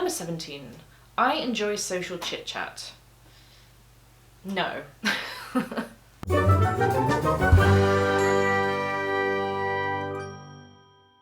Number 17. I enjoy social chit-chat. No.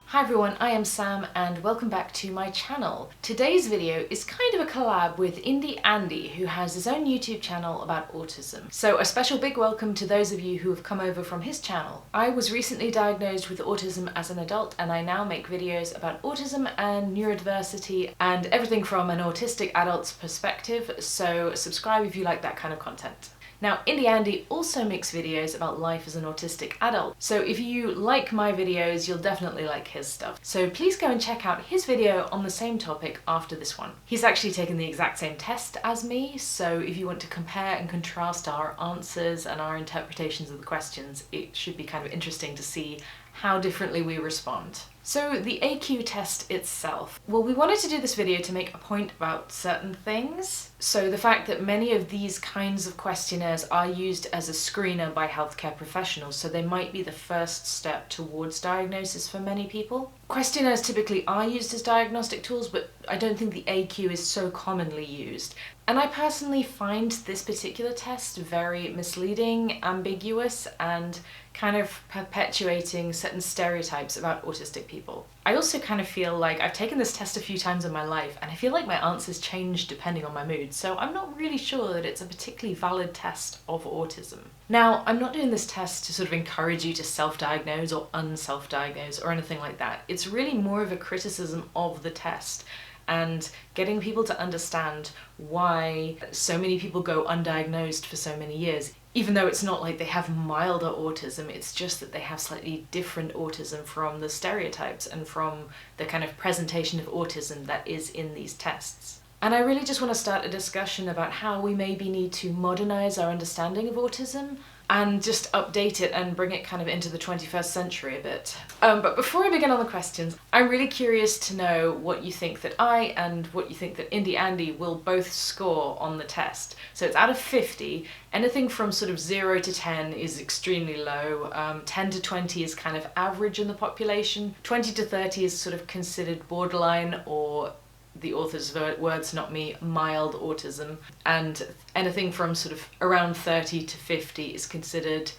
Hi everyone, I am Sam and welcome back to my channel. Today's video is kind of a collab with Indie Andy, who has his own YouTube channel about autism. So a special big welcome to those of you who have come over from his channel. I was recently diagnosed with autism as an adult and I now make videos about autism and neurodiversity and everything from an autistic adult's perspective, so subscribe if you like that kind of content. Now, Indie Andy also makes videos about life as an autistic adult, so if you like my videos, you'll definitely like his stuff. So please go and check out his video on the same topic after this one. He's actually taken the exact same test as me, so if you want to compare and contrast our answers and our interpretations of the questions, it should be kind of interesting to see how differently we respond. So the AQ test itself. Well, we wanted to do this video to make a point about certain things. So the fact that many of these kinds of questionnaires are used as a screener by healthcare professionals, so they might be the first step towards diagnosis for many people. Questionnaires typically are used as diagnostic tools, but I don't think the AQ is so commonly used. And I personally find this particular test very misleading, ambiguous, and kind of perpetuating certain stereotypes about autistic people. I also kind of feel like I've taken this test a few times in my life and I feel like my answers change depending on my mood, so I'm not really sure that it's a particularly valid test of autism. Now, I'm not doing this test to sort of encourage you to self-diagnose or unself-diagnose or anything like that. It's really more of a criticism of the test and getting people to understand why so many people go undiagnosed for so many years. Even though it's not like they have milder autism, it's just that they have slightly different autism from the stereotypes and from the kind of presentation of autism that is in these tests. And I really just want to start a discussion about how we maybe need to modernize our understanding of autism and just update it and bring it kind of into the 21st century a bit. But before I begin on the questions, I'm really curious to know what you think that I and what you think that Indie Andy will both score on the test. So it's out of 50, anything from sort of 0 to 10 is extremely low, 10 to 20 is kind of average in the population, 20 to 30 is sort of considered borderline or, the author's words, not me, mild autism, and anything from sort of around 30 to 50 is considered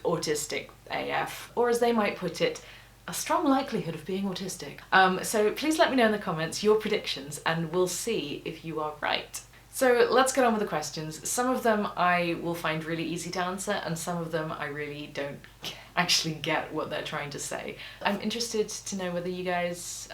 autistic AF, or as they might put it, a strong likelihood of being autistic. So please let me know in the comments your predictions and we'll see if you are right. So let's get on with the questions. Some of them I will find really easy to answer and some of them I really don't actually get what they're trying to say. I'm interested to know whether you guys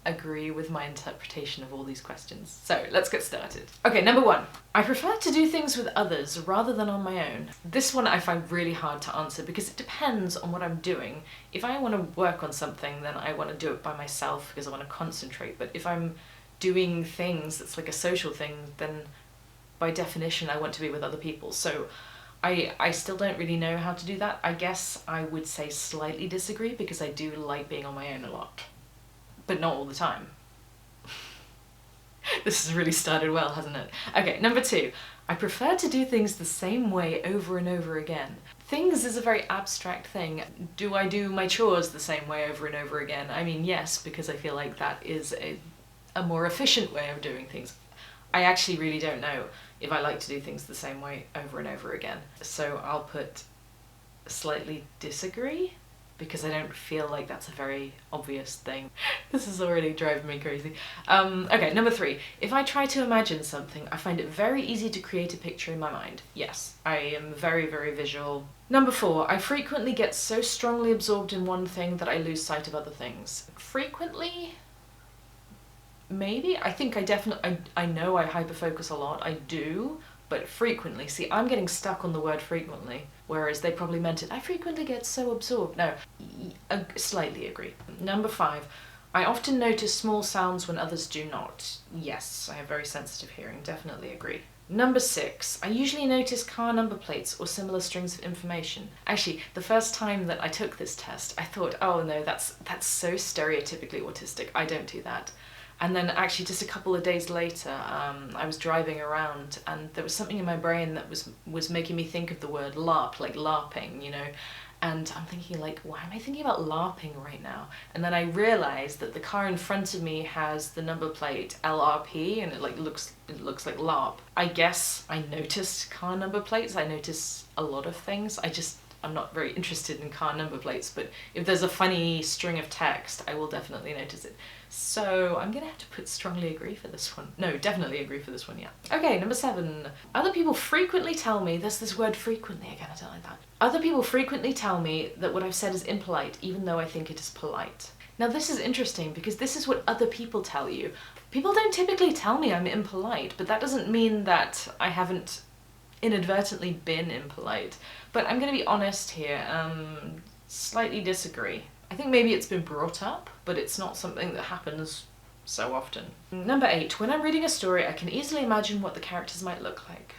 agree with my interpretation of all these questions. So let's get started. Okay, number 1. I prefer to do things with others rather than on my own. This one I find really hard to answer because it depends on what I'm doing. If I want to work on something, then I want to do it by myself because I want to concentrate. But if I'm doing things that's like a social thing, then by definition I want to be with other people. So I still don't really know how to do that. I guess I would say slightly disagree because I do like being on my own a lot. But not all the time. This has really started well, hasn't it? Okay, number 2. I prefer to do things the same way over and over again. Things is a very abstract thing. Do I do my chores the same way over and over again? I mean, yes, because I feel like that is a more efficient way of doing things. I actually really don't know if I like to do things the same way over and over again. So I'll put slightly disagree, because I don't feel like that's a very obvious thing. This is already driving me crazy. Okay, number 3. If I try to imagine something, I find it very easy to create a picture in my mind. Yes, I am very, very visual. Number 4. I frequently get so strongly absorbed in one thing that I lose sight of other things. Frequently? Maybe? I think I know I hyperfocus a lot, I do, but frequently. See, I'm getting stuck on the word frequently, whereas they probably meant it, I frequently get so absorbed. No, I slightly agree. Number 5, I often notice small sounds when others do not. Yes, I have very sensitive hearing, definitely agree. Number 6, I usually notice car number plates or similar strings of information. Actually, the first time that I took this test, I thought, oh no, that's so stereotypically autistic, I don't do that. And then actually just a couple of days later, I was driving around and there was something in my brain that was making me think of the word LARP, like LARPing, you know. and I'm thinking like, why am I thinking about LARPing right now? And then I realized that the car in front of me has the number plate LRP, and it looks like LARP. I guess I noticed car number plates. I notice a lot of things. I'm not very interested in car number plates, but if there's a funny string of text, I will definitely notice it. So I'm gonna have to put strongly agree for this one. No, definitely agree for this one, yeah. Okay, number 7. Other people frequently tell me, there's this word frequently again, I don't like that. Other people frequently tell me that what I've said is impolite, even though I think it is polite. Now this is interesting because this is what other people tell you. People don't typically tell me I'm impolite, but that doesn't mean that I haven't inadvertently been impolite. But I'm gonna be honest here, slightly disagree. I think maybe it's been brought up, but it's not something that happens so often. Number 8, when I'm reading a story, I can easily imagine what the characters might look like.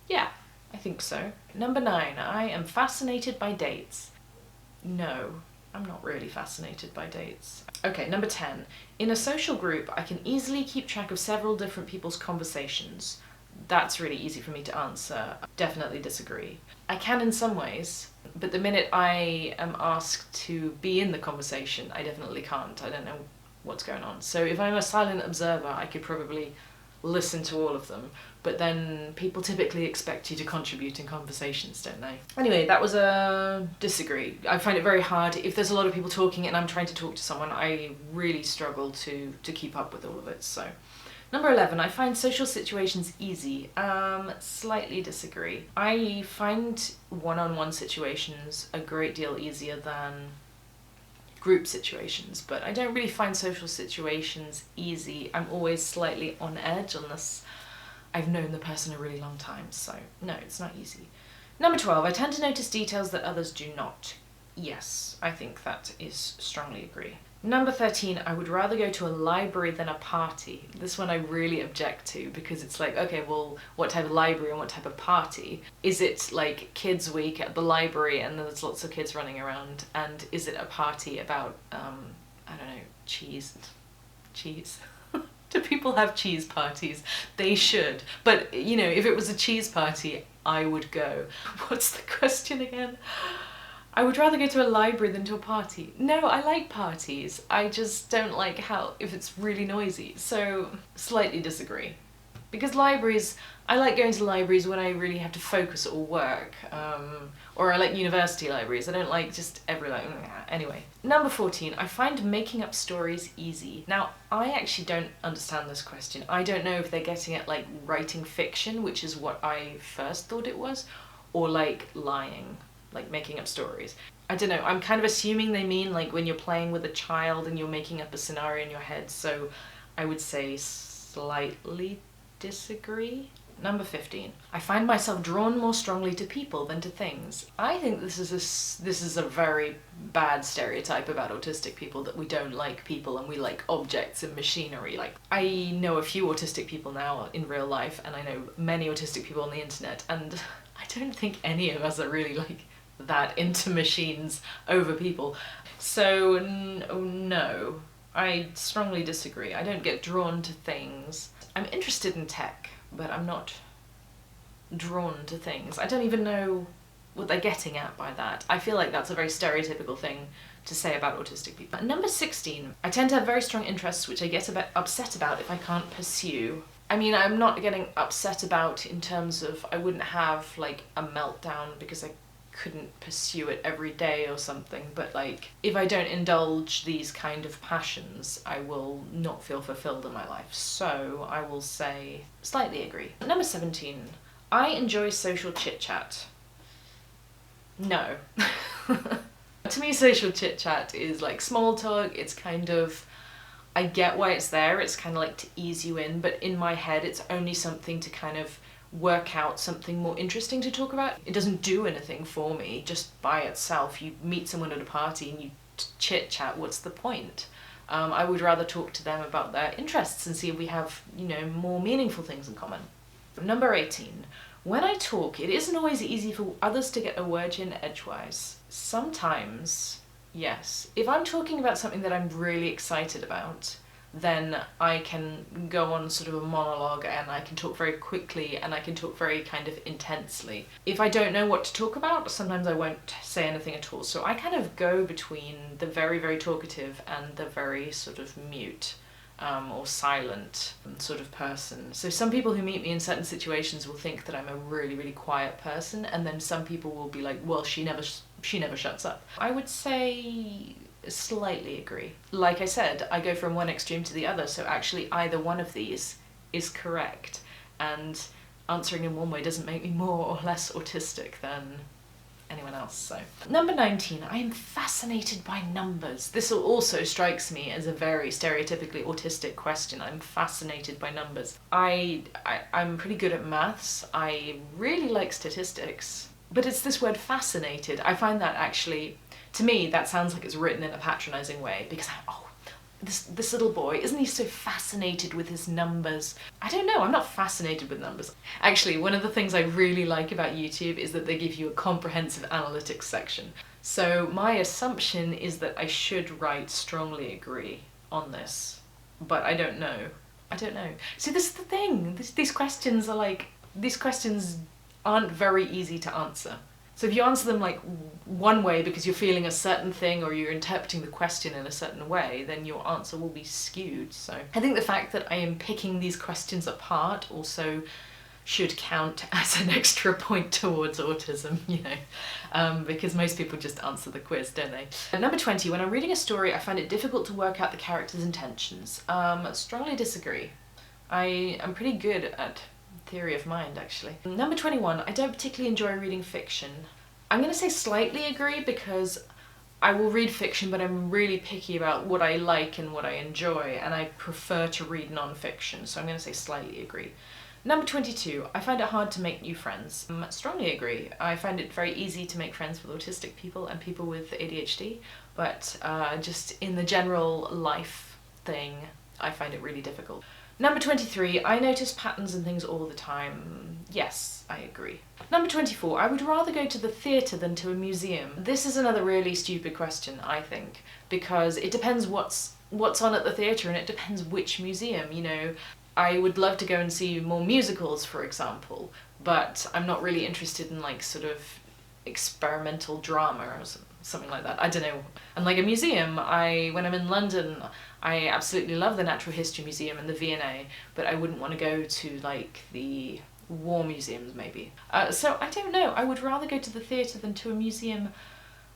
Yeah, I think so. Number 9, I am fascinated by dates. No, I'm not really fascinated by dates. Okay, number 10, in a social group, I can easily keep track of several different people's conversations. That's really easy for me to answer. Definitely disagree. I can in some ways, but the minute I am asked to be in the conversation, I definitely can't. I don't know what's going on. So if I'm a silent observer, I could probably listen to all of them, but then people typically expect you to contribute in conversations, don't they? Anyway, that was a disagree. I find it very hard. If there's a lot of people talking and I'm trying to talk to someone, I really struggle to keep up with all of it, so. Number 11, I find social situations easy. Slightly disagree. I find one-on-one situations a great deal easier than group situations, but I don't really find social situations easy. I'm always slightly on edge unless I've known the person a really long time, so no, it's not easy. Number 12, I tend to notice details that others do not. Yes, I think that is strongly agree. Number 13, I would rather go to a library than a party. This one I really object to because it's like, okay, well, what type of library and what type of party? Is it like kids week at the library and there's lots of kids running around? And is it a party about, I don't know, cheese? Cheese? Do people have cheese parties? They should. But, you know, if it was a cheese party, I would go. What's the question again? I would rather go to a library than to a party. No, I like parties. I just don't like if it's really noisy. So, slightly disagree. Because libraries, I like going to libraries when I really have to focus or work. Or I like university libraries. I don't like just anyway. Number 14, I find making up stories easy. Now, I actually don't understand this question. I don't know if they're getting at like writing fiction, which is what I first thought it was, or like lying. Like making up stories. I don't know, I'm kind of assuming they mean like when you're playing with a child and you're making up a scenario in your head, so I would say slightly disagree. Number 15, I find myself drawn more strongly to people than to things. I think this is a very bad stereotype about autistic people, that we don't like people and we like objects and machinery. Like, I know a few autistic people now in real life, and I know many autistic people on the internet, and I don't think any of us are really like that into machines over people. So no, I strongly disagree. I don't get drawn to things. I'm interested in tech, but I'm not drawn to things. I don't even know what they're getting at by that. I feel like that's a very stereotypical thing to say about autistic people. Number 16, I tend to have very strong interests which I get a bit upset about if I can't pursue. I mean, I'm not getting upset about in terms of I wouldn't have like a meltdown because I couldn't pursue it every day or something, but like if I don't indulge these kind of passions, I will not feel fulfilled in my life. So I will say slightly agree. Number 17, I enjoy social chit chat. No. To me, social chit chat is like small talk. It's kind of, I get why it's there. It's kind of like to ease you in, but in my head, it's only something to kind of work out something more interesting to talk about. It doesn't do anything for me just by itself. You meet someone at a party and you chit chat, what's the point? I would rather talk to them about their interests and see if we have, you know, more meaningful things in common. Number 18, when I talk, it isn't always easy for others to get a word in edgewise. Sometimes, yes. If I'm talking about something that I'm really excited about, then I can go on sort of a monologue and I can talk very quickly and I can talk very kind of intensely. If I don't know what to talk about, sometimes I won't say anything at all. So I kind of go between the very, very talkative and the very sort of mute or silent sort of person. So some people who meet me in certain situations will think that I'm a really, really quiet person, and then some people will be like, well, she never shuts up. I would say slightly agree. Like I said, I go from one extreme to the other, so actually either one of these is correct, and answering in one way doesn't make me more or less autistic than anyone else. So number 19, I am fascinated by numbers. This also strikes me as a very stereotypically autistic question. I'm fascinated by numbers. I'm pretty good at maths. I really like statistics, but it's this word fascinated. I find that actually, to me, that sounds like it's written in a patronizing way, because this little boy, isn't he so fascinated with his numbers? I don't know, I'm not fascinated with numbers. Actually, one of the things I really like about YouTube is that they give you a comprehensive analytics section. So my assumption is that I should write strongly agree on this, but I don't know. See, this is the thing. These questions aren't very easy to answer. So if you answer them like one way because you're feeling a certain thing or you're interpreting the question in a certain way, then your answer will be skewed. So I think the fact that I am picking these questions apart also should count as an extra point towards autism, because most people just answer the quiz, don't they? Number 20, when I'm reading a story, I find it difficult to work out the character's intentions. Strongly disagree. I'm pretty good at theory of mind, actually. Number 21, I don't particularly enjoy reading fiction. I'm going to say slightly agree, because I will read fiction, but I'm really picky about what I like and what I enjoy, and I prefer to read non-fiction, so I'm going to say slightly agree. Number 22, I find it hard to make new friends. Strongly agree. I find it very easy to make friends with autistic people and people with ADHD, but just in the general life thing, I find it really difficult. Number 23, I notice patterns and things all the time. Yes, I agree. Number 24, I would rather go to the theatre than to a museum. This is another really stupid question, I think, because it depends what's on at the theatre, and it depends which museum, I would love to go and see more musicals, for example, but I'm not really interested in like sort of experimental drama or something like that. I don't know. And like a museum, when I'm in London, I absolutely love the Natural History Museum and the V&A, but I wouldn't want to go to like the war museums maybe. So I don't know, I would rather go to the theatre than to a museum.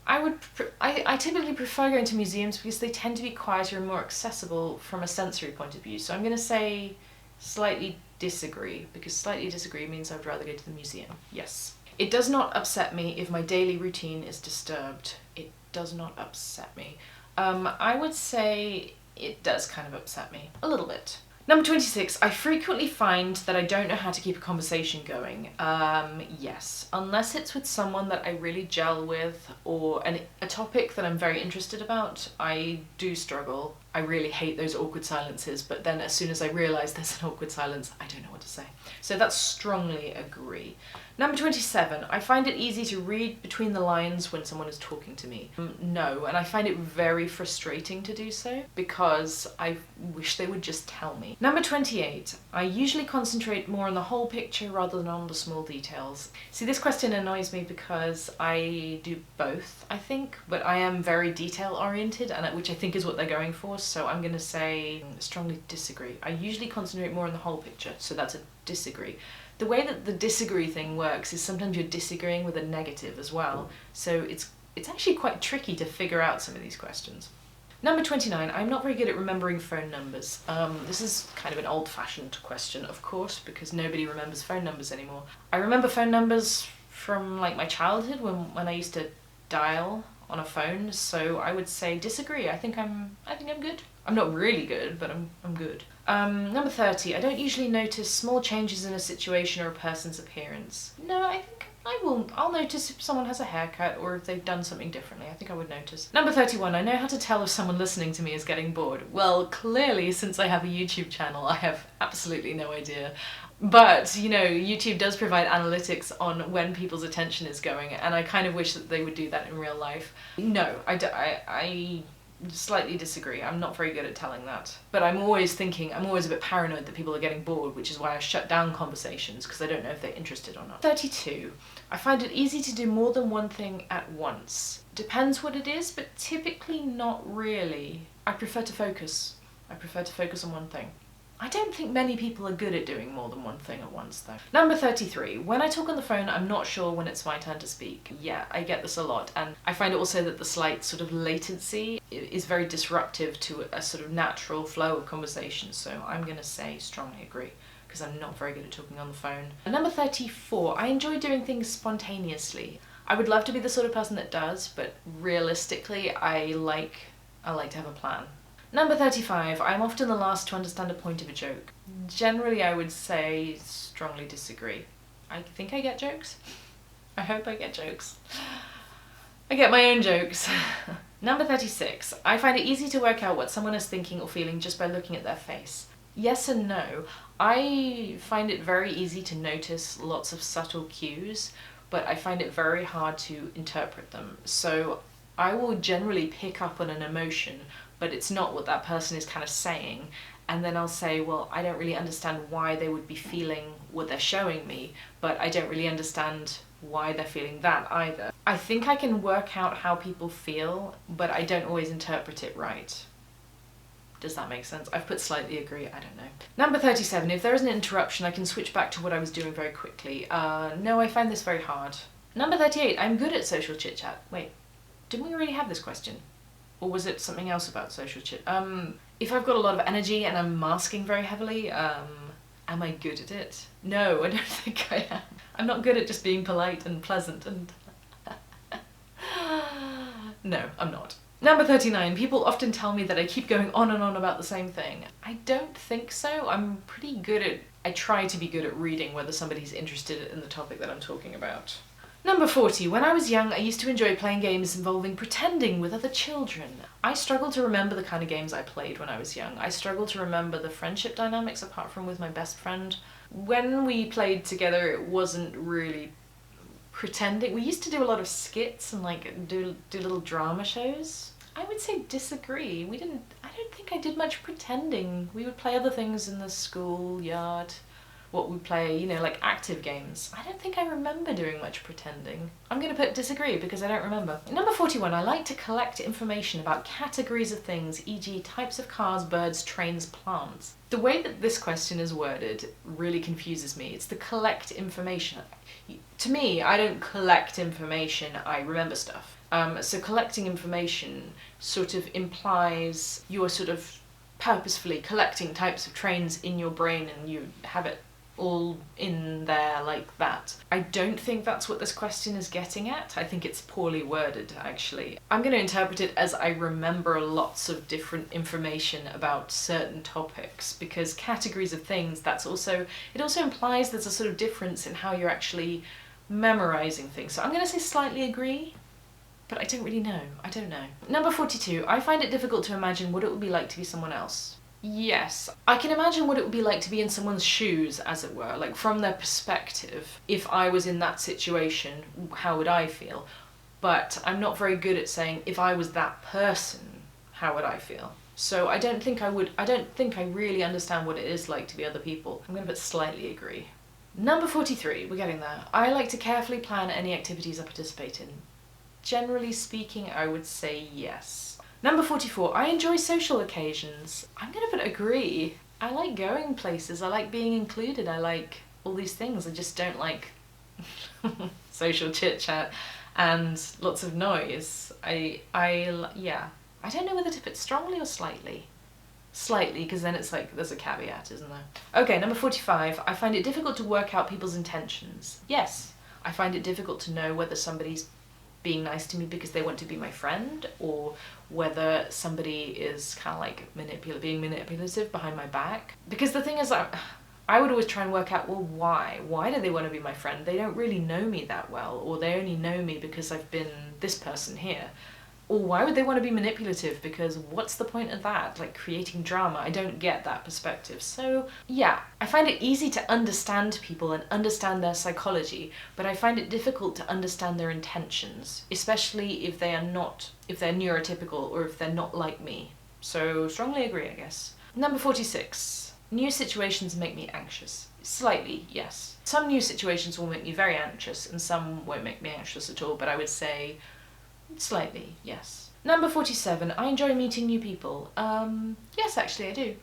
I typically prefer going to museums because they tend to be quieter and more accessible from a sensory point of view. So I'm going to say slightly disagree, because slightly disagree means I'd rather go to the museum. Yes. It does not upset me if my daily routine is disturbed. It does not upset me. I would say it does kind of upset me a little bit. Number 26, I frequently find that I don't know how to keep a conversation going. Yes, unless it's with someone that I really gel with, or a topic that I'm very interested about, I do struggle. I really hate those awkward silences, but then as soon as I realise there's an awkward silence, I don't know what to say. So that's strongly agree. Number 27, I find it easy to read between the lines when someone is talking to me. No, and I find it very frustrating to do so, because I wish they would just tell me. Number 28, I usually concentrate more on the whole picture rather than on the small details. See, this question annoys me because I do both, I think, but I am very detail oriented, which I think is what they're going for, so I'm going to say strongly disagree. I usually concentrate more on the whole picture, so that's a disagree. The way that the disagree thing works is sometimes you're disagreeing with a negative as well, so it's actually quite tricky to figure out some of these questions. Number 29, I'm not very good at remembering phone numbers. This is kind of an old-fashioned question, of course, because nobody remembers phone numbers anymore. I remember phone numbers from like my childhood when I used to dial on a phone, so I would say disagree. I think I'm good. I'm not really good, but I'm good. Number 30, I don't usually notice small changes in a situation or a person's appearance. No, I think I'll notice if someone has a haircut or if they've done something differently. I think I would notice. Number 31, I know how to tell if someone listening to me is getting bored. Well, clearly, since I have a YouTube channel, I have absolutely no idea. But, YouTube does provide analytics on when people's attention is going, and I kind of wish that they would do that in real life. No, I Slightly disagree. I'm not very good at telling that. But I'm always a bit paranoid that people are getting bored, which is why I shut down conversations, because I don't know if they're interested or not. 32. I find it easy to do more than one thing at once. Depends what it is, but typically not really. I prefer to focus. I prefer to focus on one thing. I don't think many people are good at doing more than one thing at once, though. Number 33. When I talk on the phone, I'm not sure when it's my turn to speak. Yeah, I get this a lot, and I find also that the slight sort of latency is very disruptive to a sort of natural flow of conversation, so I'm gonna say strongly agree, because I'm not very good at talking on the phone. Number 34. I enjoy doing things spontaneously. I would love to be the sort of person that does, but realistically, I like to have a plan. Number 35, I'm often the last to understand a point of a joke. Generally, I would say strongly disagree. I think I get jokes. I hope I get jokes. I get my own jokes. Number 36, I find it easy to work out what someone is thinking or feeling just by looking at their face. Yes and no. I find it very easy to notice lots of subtle cues, but I find it very hard to interpret them. So I will generally pick up on an emotion, but it's not what that person is kind of saying, and then I'll say, well, I don't really understand why they would be feeling what they're showing me, but I don't really understand why they're feeling that either. I think I can work out how people feel, but I don't always interpret it right. Does that make sense? I've put slightly agree, I don't know. Number 37, if there is an interruption, I can switch back to what I was doing very quickly. No, I find this very hard. Number 38, I'm good at social chit-chat. Wait, didn't we already have this question? Or was it something else about social chit? If I've got a lot of energy and I'm masking very heavily, am I good at it? No, I don't think I am. I'm not good at just being polite and pleasant and... No, I'm not. Number 39, people often tell me that I keep going on and on about the same thing. I don't think so. I'm pretty good at... I try to be good at reading whether somebody's interested in the topic that I'm talking about. Number 40. When I was young, I used to enjoy playing games involving pretending with other children. I struggle to remember the kind of games I played when I was young. I struggle to remember the friendship dynamics apart from with my best friend. When we played together, it wasn't really pretending. We used to do a lot of skits and like do little drama shows. I would say disagree. I don't think I did much pretending. We would play other things in the schoolyard. What we play, you know, like active games. I don't think I remember doing much pretending. I'm gonna put disagree because I don't remember. Number 41, I like to collect information about categories of things, e.g. types of cars, birds, trains, plants. The way that this question is worded really confuses me. It's the collect information. To me, I don't collect information, I remember stuff. So collecting information sort of implies you're sort of purposefully collecting types of trains in your brain and you have it all in there like that. I don't think that's what this question is getting at. I think it's poorly worded, actually. I'm going to interpret it as I remember lots of different information about certain topics, because categories of things, it also implies there's a sort of difference in how you're actually memorizing things. So I'm going to say slightly agree, but I don't really know. I don't know. Number 42, I find it difficult to imagine what it would be like to be someone else. Yes, I can imagine what it would be like to be in someone's shoes, as it were, like from their perspective. If I was in that situation, how would I feel? But I'm not very good at saying, if I was that person, how would I feel? So I don't think I really understand what it is like to be other people. I'm gonna put slightly agree. Number 43, we're getting there. I like to carefully plan any activities I participate in. Generally speaking, I would say yes. Number 44, I enjoy social occasions. I'm gonna put agree. I like going places, I like being included, I like all these things. I just don't like social chit chat and lots of noise. Yeah. I don't know whether to put strongly or slightly. Slightly, because then it's like, there's a caveat, isn't there? Okay, number 45, I find it difficult to work out people's intentions. Yes, I find it difficult to know whether somebody's being nice to me because they want to be my friend, or whether somebody is kind of like being manipulative behind my back. Because the thing is, I would always try and work out, well, why? Why do they want to be my friend? They don't really know me that well, or they only know me because I've been this person here. Or why would they want to be manipulative? Because what's the point of that? Like creating drama. I don't get that perspective. So yeah, I find it easy to understand people and understand their psychology, but I find it difficult to understand their intentions, especially if they're neurotypical or if they're not like me. So strongly agree, I guess. Number 46. New situations make me anxious. Slightly, yes. Some new situations will make me very anxious and some won't make me anxious at all, but I would say slightly, yes. Number 47, I enjoy meeting new people. Yes, actually I do.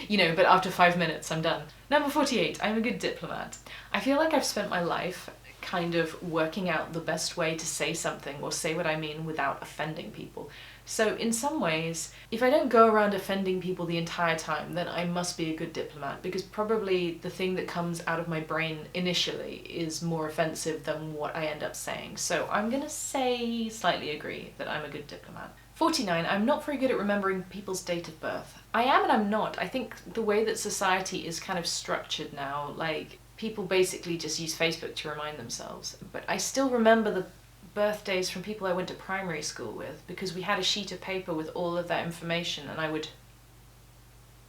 You know, but after 5 minutes I'm done. Number 48, I'm a good diplomat. I feel like I've spent my life kind of working out the best way to say something or say what I mean without offending people. So in some ways, if I don't go around offending people the entire time, then I must be a good diplomat, because probably the thing that comes out of my brain initially is more offensive than what I end up saying. So I'm gonna say slightly agree that I'm a good diplomat. 49, I'm not very good at remembering people's date of birth. I am and I'm not. I think the way that society is kind of structured now, like people basically just use Facebook to remind themselves. But I still remember the birthdays from people I went to primary school with, because we had a sheet of paper with all of that information and I would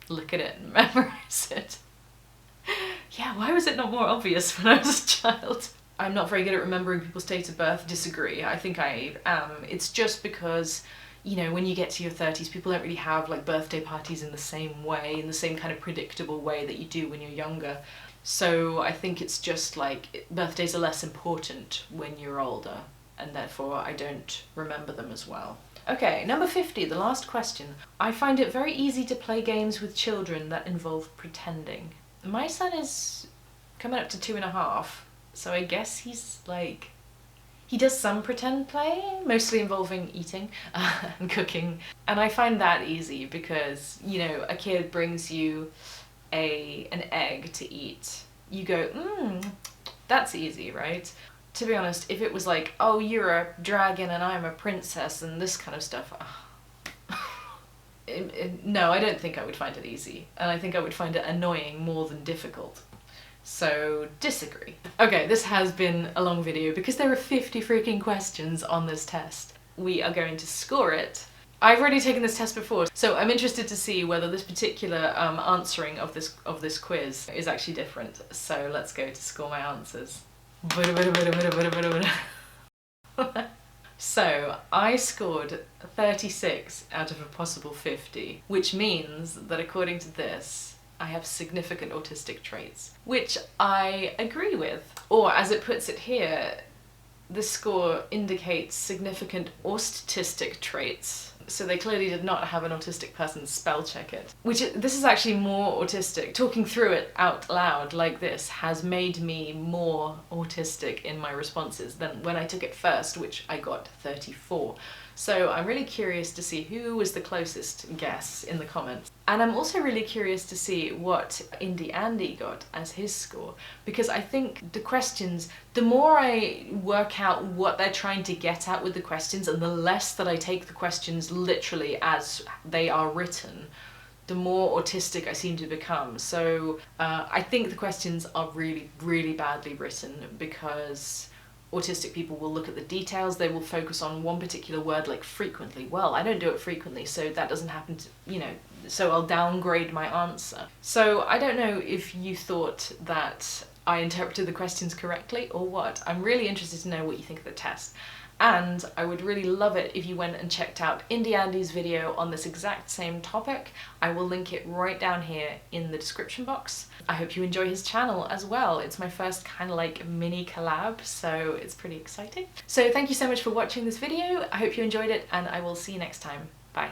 look at it and memorize it. Yeah, why was it not more obvious when I was a child? I'm not very good at remembering people's date of birth. Disagree. I think I am. It's just because, you know, when you get to your 30s, people don't really have like birthday parties in the same way, in the same kind of predictable way that you do when you're younger. So I think it's just like birthdays are less important when you're older, and therefore I don't remember them as well. Okay, number 50, the last question. I find it very easy to play games with children that involve pretending. My son is coming up to 2.5, so I guess he's like, he does some pretend play, mostly involving eating and cooking. And I find that easy because, you know, a kid brings you an egg to eat. You go, that's easy, right? To be honest, if it was like, oh, you're a dragon and I'm a princess and this kind of stuff, no, I don't think I would find it easy. And I think I would find it annoying more than difficult. So, disagree. Okay, this has been a long video because there are 50 freaking questions on this test. We are going to score it. I've already taken this test before, so I'm interested to see whether this particular answering of this quiz is actually different. So let's go to score my answers. So I scored 36 out of a possible 50, which means that according to this, I have significant autistic traits, which I agree with. Or as it puts it here, this score indicates significant autistic traits. So they clearly did not have an autistic person spell check it. This is actually more autistic. Talking through it out loud like this has made me more autistic in my responses than when I took it first, which I got 34. So I'm really curious to see who was the closest guess in the comments. And I'm also really curious to see what Indie Andy got as his score, because I think the questions, the more I work out what they're trying to get at with the questions and the less that I take the questions literally as they are written, the more autistic I seem to become. So I think the questions are really, really badly written because autistic people will look at the details, they will focus on one particular word like frequently. Well, I don't do it frequently, so that doesn't happen to, you know, so I'll downgrade my answer. So I don't know if you thought that I interpreted the questions correctly or what. I'm really interested to know what you think of the test. And I would really love it if you went and checked out Indie Andy's video on this exact same topic. I will link it right down here in the description box. I hope you enjoy his channel as well. It's my first kind of like mini collab, so it's pretty exciting. So thank you so much for watching this video. I hope you enjoyed it and I will see you next time. Bye.